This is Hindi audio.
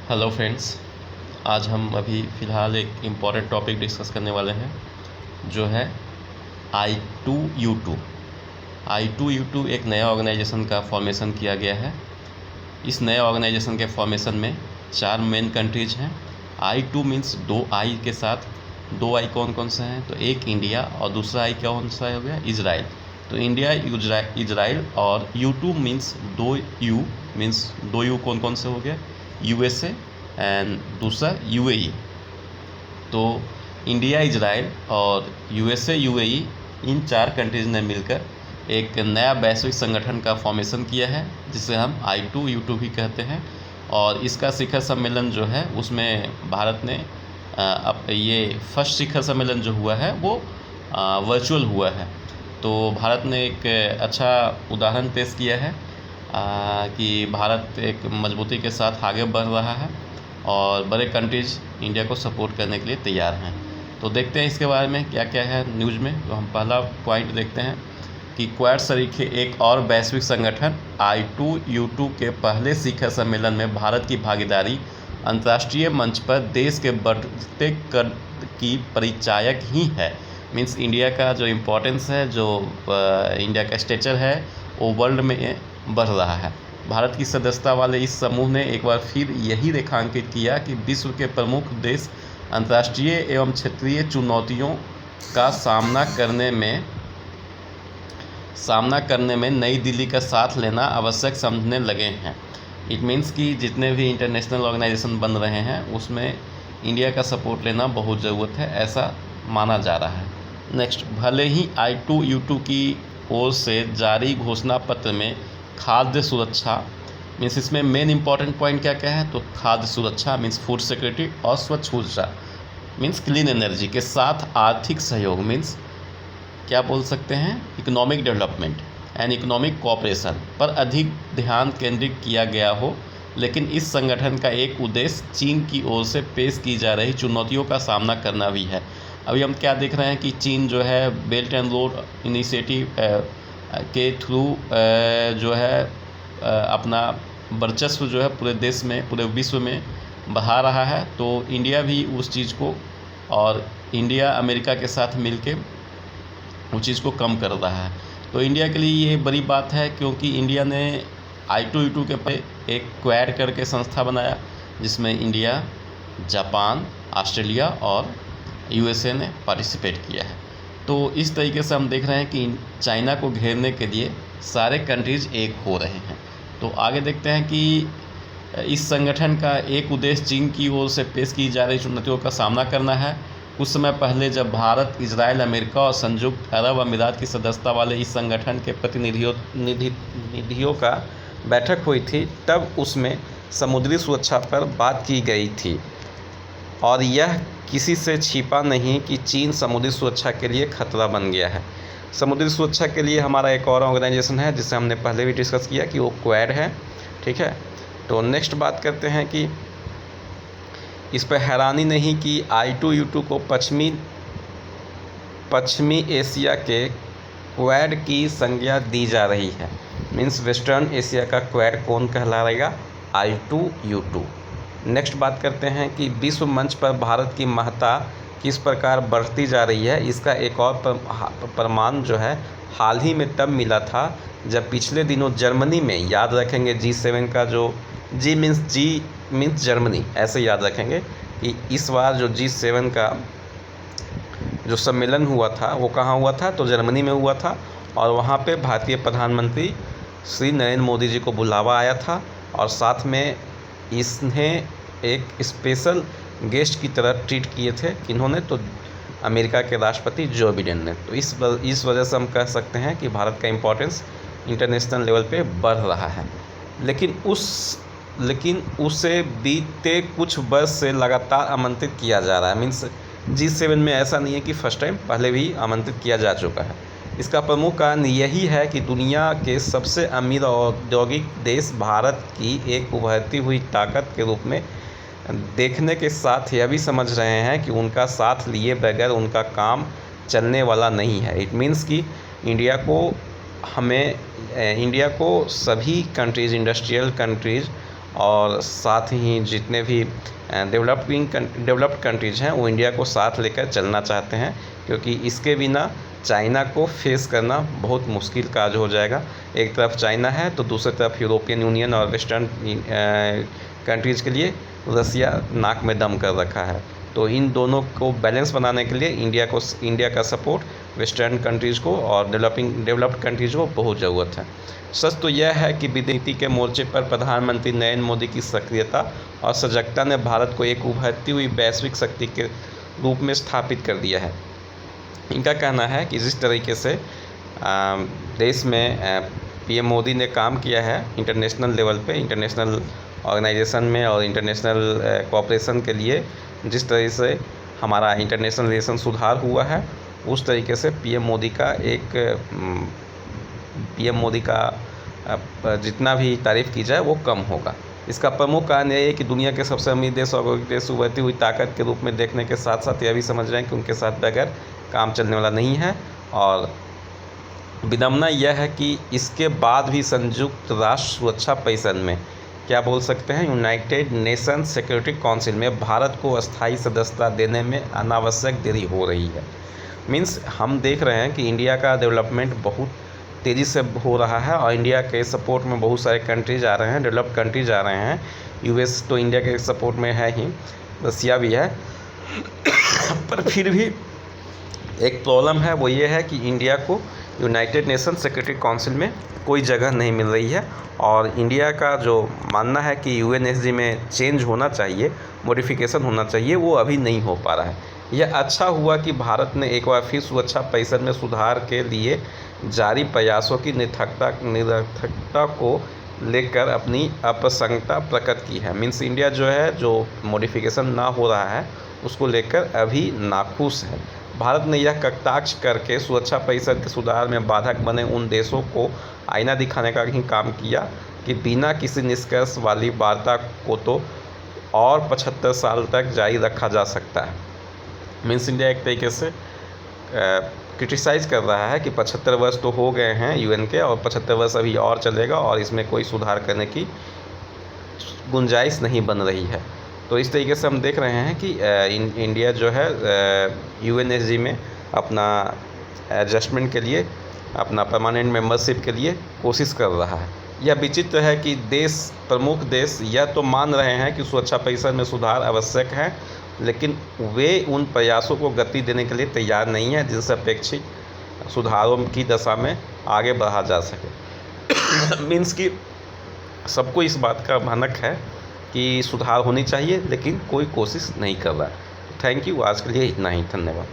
Hello friends. आज हम अभी फ़िलहाल एक इम्पॉर्टेंट टॉपिक डिस्कस करने वाले हैं जो है I2U2। I2U2 एक नया ऑर्गेनाइजेशन का फॉर्मेशन किया गया है। इस नए ऑर्गेनाइजेशन के फॉर्मेशन में 4 मेन कंट्रीज हैं। I2 मीन्स 2 आई के साथ 2 आई कौन कौन से हैं, तो एक इंडिया और दूसरा आई कौन सा हो गया, इजराइल। तो इंडिया, इजराइल और U2 means 2 you, means 2 you कौन कौन से हो गए, USA एंड दूसरा UAE। तो इंडिया, इजराइल और USA, UAE इन 4 कंट्रीज़ ने मिलकर एक नया वैश्विक संगठन का फॉर्मेशन किया है जिसे हम I2U2 भी कहते हैं। और इसका शिखर सम्मेलन जो है उसमें भारत ने अब ये फर्स्ट शिखर सम्मेलन जो हुआ है वो वर्चुअल हुआ है। तो भारत ने एक अच्छा उदाहरण पेश किया है कि भारत एक मजबूती के साथ आगे बढ़ रहा है और बड़े कंट्रीज़ इंडिया को सपोर्ट करने के लिए तैयार हैं। तो देखते हैं इसके बारे में क्या क्या है न्यूज़ में। तो हम पहला पॉइंट देखते हैं कि क्वाड सरीखे एक और वैश्विक संगठन I2U2 के पहले शिखर सम्मेलन में भारत की भागीदारी अंतर्राष्ट्रीय मंच पर देश के बढ़ते कद की परिचायक ही है। मीन्स इंडिया का जो इम्पोर्टेंस है, जो इंडिया का स्टेचर है वो वर्ल्ड में बढ़ रहा है। भारत की सदस्यता वाले इस समूह ने एक बार फिर यही रेखांकित किया कि विश्व के प्रमुख देश अंतर्राष्ट्रीय एवं क्षेत्रीय चुनौतियों का सामना करने में नई दिल्ली का साथ लेना आवश्यक समझने लगे हैं। इट मीन्स कि जितने भी इंटरनेशनल ऑर्गेनाइजेशन बन रहे हैं उसमें इंडिया का सपोर्ट लेना बहुत ज़रूरत है, ऐसा माना जा रहा है। नेक्स्ट, भले ही I2U2 की ओर से जारी घोषणा पत्र में खाद्य सुरक्षा मीन्स, इसमें मेन इंपॉर्टेंट पॉइंट क्या क्या है, तो खाद्य सुरक्षा मीन्स फूड सिक्योरिटी और स्वच्छ ऊर्जा मीन्स क्लीन एनर्जी के साथ आर्थिक सहयोग मीन्स क्या बोल सकते हैं, economic development and economic cooperation पर अधिक ध्यान केंद्रित किया गया हो। लेकिन इस संगठन का एक उद्देश्य चीन की ओर से पेश की जा रही चुनौतियों का सामना करना भी है। अभी हम क्या देख रहे हैं कि चीन जो है बेल्ट एंड रोड इनिशिएटिव के थ्रू जो है अपना वर्चस्व जो है पूरे देश में, पूरे विश्व में बढ़ा रहा है। तो इंडिया भी उस चीज़ को, और इंडिया अमेरिका के साथ मिलके उस चीज़ को कम कर रहा है। तो इंडिया के लिए ये बड़ी बात है क्योंकि इंडिया ने I2U2 के पर एक क्वाड करके संस्था बनाया जिसमें इंडिया, जापान, ऑस्ट्रेलिया और USA ने पार्टिसिपेट किया है। तो इस तरीके से हम देख रहे हैं कि चाइना को घेरने के लिए सारे कंट्रीज़ एक हो रहे हैं। तो आगे देखते हैं कि इस संगठन का एक उद्देश्य चीन की ओर से पेश की जा रही चुनौतियों का सामना करना है। कुछ समय पहले जब भारत, इजराइल, अमेरिका और संयुक्त अरब अमीरात की सदस्यता वाले इस संगठन के प्रतिनिधियों का बैठक हुई थी, तब उसमें समुद्री सुरक्षा पर बात की गई थी और यह किसी से छिपा नहीं कि चीन समुद्री सुरक्षा के लिए खतरा बन गया है। समुद्री सुरक्षा के लिए हमारा एक और ऑर्गेनाइजेशन है जिसे हमने पहले भी डिस्कस किया कि वो क्वाड है, ठीक है। तो नेक्स्ट बात करते हैं कि इस पर हैरानी नहीं कि I2U2 को पश्चिमी एशिया के क्वाड की संज्ञा दी जा रही है। मीन्स वेस्टर्न एशिया का क्वाड कौन कहलाएगा, I2U2। नेक्स्ट बात करते हैं कि विश्व मंच पर भारत की महत्ता किस प्रकार बढ़ती जा रही है। इसका एक और प्रमाण जो है हाल ही में तब मिला था जब पिछले दिनों जर्मनी में, याद रखेंगे G7 का जो जी मीन्स जर्मनी, ऐसे याद रखेंगे कि इस बार जो G7 का जो सम्मेलन हुआ था वो कहाँ हुआ था, तो जर्मनी में हुआ था। और वहाँ पे भारतीय प्रधानमंत्री श्री नरेंद्र मोदी जी को बुलावा आया था और साथ में इन्हें एक स्पेशल गेस्ट की तरह ट्रीट किए थे किन्होंने, तो अमेरिका के राष्ट्रपति जो बाइडेन ने। तो इस वजह से हम कह सकते हैं कि भारत का इम्पोर्टेंस इंटरनेशनल लेवल पे बढ़ रहा है। लेकिन उसे बीते कुछ वर्ष से लगातार आमंत्रित किया जा रहा है। मीन्स G7 में ऐसा नहीं है कि फर्स्ट टाइम, पहले भी आमंत्रित किया जा चुका है। इसका प्रमुख कारण यही है कि दुनिया के सबसे अमीर औद्योगिक देश भारत की एक उभरती हुई ताकत के रूप में देखने के साथ यह भी समझ रहे हैं कि उनका साथ लिए बगैर उनका काम चलने वाला नहीं है। इट मीन्स कि इंडिया को सभी कंट्रीज़, इंडस्ट्रियल कंट्रीज़ और साथ ही जितने भी डेवलप्ड कंट्रीज़ हैं वो इंडिया को साथ लेकर चलना चाहते हैं, क्योंकि इसके बिना चाइना को फेस करना बहुत मुश्किल काज हो जाएगा। एक तरफ चाइना है तो दूसरी तरफ यूरोपियन यूनियन और वेस्टर्न कंट्रीज़ के लिए रसिया नाक में दम कर रखा है। तो इन दोनों को बैलेंस बनाने के लिए इंडिया का सपोर्ट वेस्टर्न कंट्रीज़ को और डेवलप्ड कंट्रीज़ को बहुत ज़रूरत है। सच तो यह है कि विदेश नीति के मोर्चे पर प्रधानमंत्री नरेंद्र मोदी की सक्रियता और सजगता ने भारत को एक उभरती हुई वैश्विक शक्ति के रूप में स्थापित कर दिया है। इनका कहना है कि जिस तरीके से देश में पीएम मोदी ने काम किया है इंटरनेशनल लेवल पे, इंटरनेशनल ऑर्गेनाइजेशन में और इंटरनेशनल कोऑपरेशन के लिए, जिस तरह से हमारा इंटरनेशनल रिलेशन सुधार हुआ है, उस तरीके से पीएम मोदी का जितना भी तारीफ़ की जाए वो कम होगा। इसका प्रमुख कारण यह है कि दुनिया के सबसे अमीर देश और देश उभरती हुई ताकत के रूप में देखने के साथ साथ यह भी समझ रहे हैं कि उनके साथ बगैर काम चलने वाला नहीं है। और विडंबना यह है कि इसके बाद भी संयुक्त राष्ट्र सुरक्षा परिषद में, क्या बोल सकते हैं, यूनाइटेड नेशंस सिक्योरिटी काउंसिल में भारत को अस्थायी सदस्यता देने में अनावश्यक देरी हो रही है। मीन्स हम देख रहे हैं कि इंडिया का डेवलपमेंट बहुत तेज़ी से हो रहा है और इंडिया के सपोर्ट में बहुत सारे कंट्रीज आ रहे हैं, डेवलप्ड कंट्रीज आ रहे हैं। यूएस तो इंडिया के सपोर्ट में है ही, रसिया भी है पर फिर भी एक प्रॉब्लम है, वो ये है कि इंडिया को यूनाइटेड नेशन सिक्योरिटी काउंसिल में कोई जगह नहीं मिल रही है। और इंडिया का जो मानना है कि यूएनएसजी में चेंज होना चाहिए, मॉडिफिकेशन होना चाहिए, वो अभी नहीं हो पा रहा है। यह अच्छा हुआ कि भारत ने एक बार फिर सुरक्षा परिषद में सुधार के लिए जारी प्रयासों की निरर्थकता को लेकर अपनी अप्रसन्नता प्रकट की है। मीन्स इंडिया जो है, जो मॉडिफिकेशन ना हो रहा है उसको लेकर अभी नाखुश है। भारत ने यह कटाक्ष करके सुरक्षा परिषद के सुधार में बाधक बने उन देशों को आईना दिखाने का ही काम किया कि बिना किसी निष्कर्ष वाली वार्ता को तो और 75 साल तक जारी रखा जा सकता है। मीन्स इंडिया एक तरीके से क्रिटिसाइज़ कर रहा है कि 75 वर्ष तो हो गए हैं यूएन के, और 75 वर्ष अभी और चलेगा और इसमें कोई सुधार करने की गुंजाइश नहीं बन रही है। तो इस तरीके से हम देख रहे हैं कि इंडिया जो है यूएनएसजी में अपना एडजस्टमेंट के लिए, अपना परमानेंट मेंबरशिप के लिए कोशिश कर रहा है। यह विचित्र है कि प्रमुख देश यह तो मान रहे हैं कि सुरक्षा परिषद में सुधार आवश्यक है, लेकिन वे उन प्रयासों को गति देने के लिए तैयार नहीं है जिनसे अपेक्षित सुधारों की दशा में आगे बढ़ा जा सके। मीन्स कि सबको इस बात का भनक है कि सुधार होनी चाहिए, लेकिन कोई कोशिश नहीं कर रहा है। थैंक यू, आज के लिए इतना ही, धन्यवाद।